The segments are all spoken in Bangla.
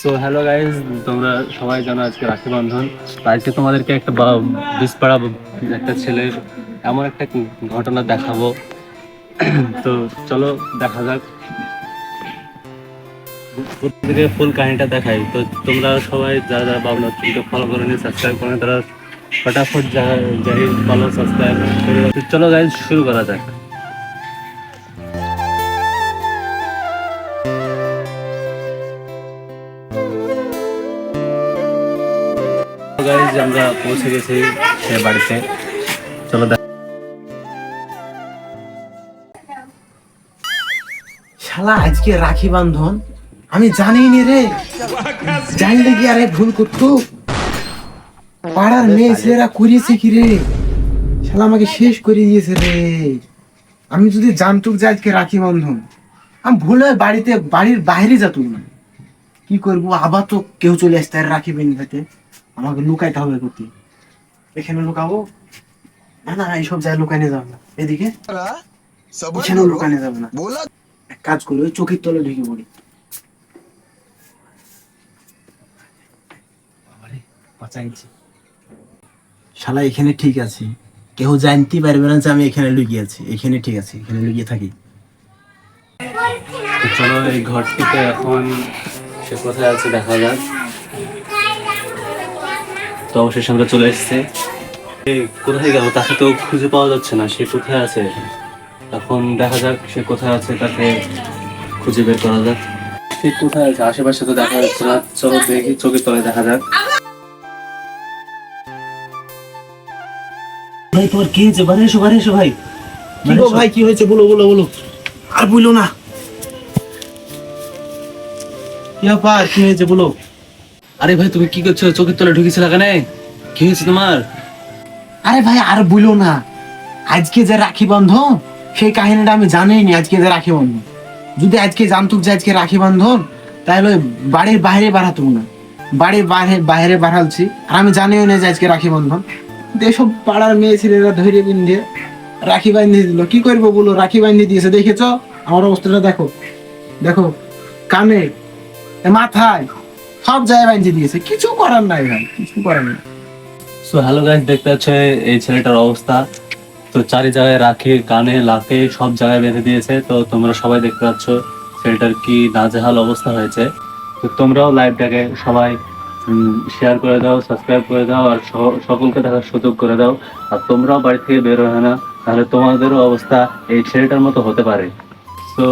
সো হ্যালো গাইজ, তোমরা সবাই জানো আজকে রাখি বন্ধন। তো আজকে তোমাদেরকে একটা বিসপাড়া একটা ছেলের এমন একটা ঘটনা দেখাবো। তো চলো দেখা যাক, থেকে ফুল কাহিনীটা দেখাই। তো তোমরা সবাই যারা যারা বাবু নতুনকে ফলো করে নিয়ে সাবস্ক্রাইব করে তারা ফটাফট যাই ফলো সাবস্ক্রাইব করে। তো চলো গাইজ শুরু করা যাক। গাইজ আমরা পৌঁছে গেছি সে বাড়িতে। চলো শালা আজকে রাখি বান্ধন, আমি জানি নি রে। জানলে কি আরে ভুল করতো? পাড়ার মেয়ে ছেলেরা করিয়েছে কি রে? শালা আমাকে শেষ করে দিয়েছে রে। আমি যদি জানতুক যে আজকে রাখি বান্ধন, আমি ভুলে বাড়ির বাইরে যেতুম না। কি করবো, আবার তো কেউ চলে আসতে আর রাখি বেঁধে আমাকে লুকাইতে হবে কোথায়? এখানে লুকাবো না? না, এইসব জায়গায় লুকাইনে যাবে না। এদিকে এখানেও লুকাইনে যাবে না। এক কাজ করি, ওই চোখের তলে ঢুকে পড়ি। শালা এখানে ঠিক আছে, কেউ জানতে পারবে না যে আমি এখানে লুকিয়ে আছি। এখানে ঠিক আছে, এখানে লুকিয়ে থাকি। তো চলো এই ঘরটিতে এখন সে কোথায় আছে দেখা যাক। তো অবশেষে আমরা চলে এসেছে। কোথায় গেল তাকে তো খুঁজে পাওয়া যাচ্ছে না, সে কোথায় আছে এখন দেখা যাক। সে কোথায় আছে তাকে খুঁজে বের করা যাক। সে কোথায় আছে, আশেপাশে তো দেখা যাচ্ছে না। চলো দেখি, চোখের তলায় দেখা যাক। ভাই তোমার কি হয়েছে? বাড়ি এসো, বাড়ি এসো ভাই। কি গো ভাই, কি হয়েছে? বলো বলো বলো। আর বলো না, কি ব্যাপার, কি হয়েছে বলো। আরে ভাই তুমি কি করছো? চোখের তলায় ঢুকেছিল কেন? কি হয়েছে তোমার? আরে ভাই আর বলো না, আজকে যে রাখি বন্ধন সেই কাহিনীটা আমি জানিনি। আজকে যে রাখি বন্ধন, যদি আজকে জানতুক যে আজকে রাখি বন্ধন, তাহলে বাড়ির বাইরে বাড়াতুম না। বাড়ির বাইরে বাইরে বাড়ালছি, আর আমি জানিও না যে আজকে রাখি বন্ধন। এসব পাড়ার মেয়ে ছেলেরা ধরে বিন্ধে রাখি বাঁধিয়ে দিল। কি করবো বলো, রাখি বাঁধিয়ে দিয়েছে। দেখেছ আমার অবস্থাটা? দেখো দেখো, কানে মাথায় সব জায়গায় বাঁধিয়ে দিয়েছে। কিছু করার নাই ভাই, কিছু করার নাই। সো হ্যালো গাইস, দেখতে পাচ্ছ এই ছেলেটার অবস্থা। তো চারি জায়গায় রাখি, কানে লাকে সব জায়গায় বেঁধে দিয়েছে। তো তোমরা সবাই দেখতে পাচ্ছ ছেলেটার কি নাজেহাল অবস্থা হয়েছে। তো তোমরাও লাইভটাকে সবাই শেয়ার করে দাও, সাবস্ক্রাইব করে দাও, আর সকলকে দেখার সুযোগ করে দাও। আর তোমরাও বাড়ি থেকে বের হয় না, তাহলে তোমাদেরও অবস্থা এই ছেলেটার মতো হতে পারে। তো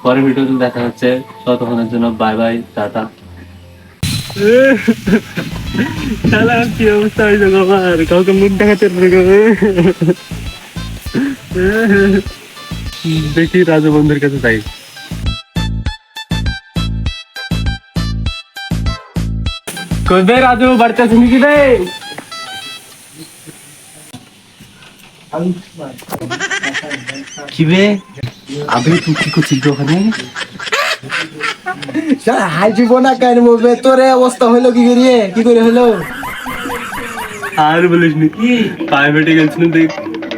পরের ভিডিওতে দেখা হচ্ছে, ততক্ষণের জন্য বাই বাই, টাটা। শালা কি অবস্থা হয়েছে আমার, কাউকে মুখ দেখাতে দেখি রাজু বন্ধুর কাছে যাই। কবে রাজু বাড়িতে আছিস নাকি রে? কি বে, আবে তুই কি করছিস ওখানে? হাসিব না কেন বলবে? তোর এই অবস্থা হইলো কি করে? কি করে হলো? আর বলিস নি, পায়ে ফেটে গেছিল দেখ।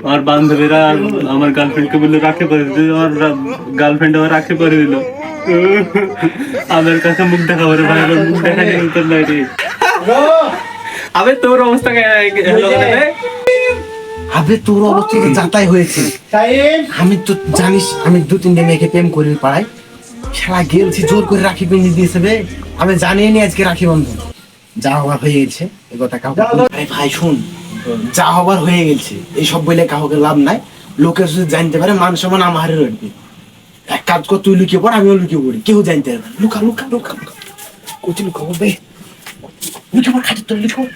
আমার বান্ধবীরা আমার গার্লফ্রেন্ডকে বললো রাখে পরে দিল, আমার গার্লফ্রেন্ড আমার রাখে পরে দিল। আমার কাছে মুখ দেখাবো রে ভাই, আমার মুখ দেখা নেই তোর নাই রে। আবে তোর অবস্থা হলো কেন রে? আবে তোর অবস্থা তো যাতাই হয়েছে। আমি তো জানিস, আমি 2-3 মেয়েকে প্রেম করি পাড়ায়। শালা গেলছি, জোর করে রাখি বেঁধে দিয়েছে বে। আমি জানিই নি আজকে রাখি বন্ধন। যা হবার হয়ে গেছে, এ কথা কাউকে আরে ভাই শুন, যা হবার হয়ে গেছে, এইসব বলে কাউকে লাভ নাই। লোকে যদি জানতে পারে মান সম্মান আমার রইবে। এক কাজ কর, তুই লুকিয়ে পড়, আমিও লুকিয়ে পড়ি, কেউ জানতে পারবে না। লুকা লুকা লুকা লুকা, কোথায় লুকাবো বে? লুকিয়ে পড়, খাটের তলে লুকিয়ে পড়।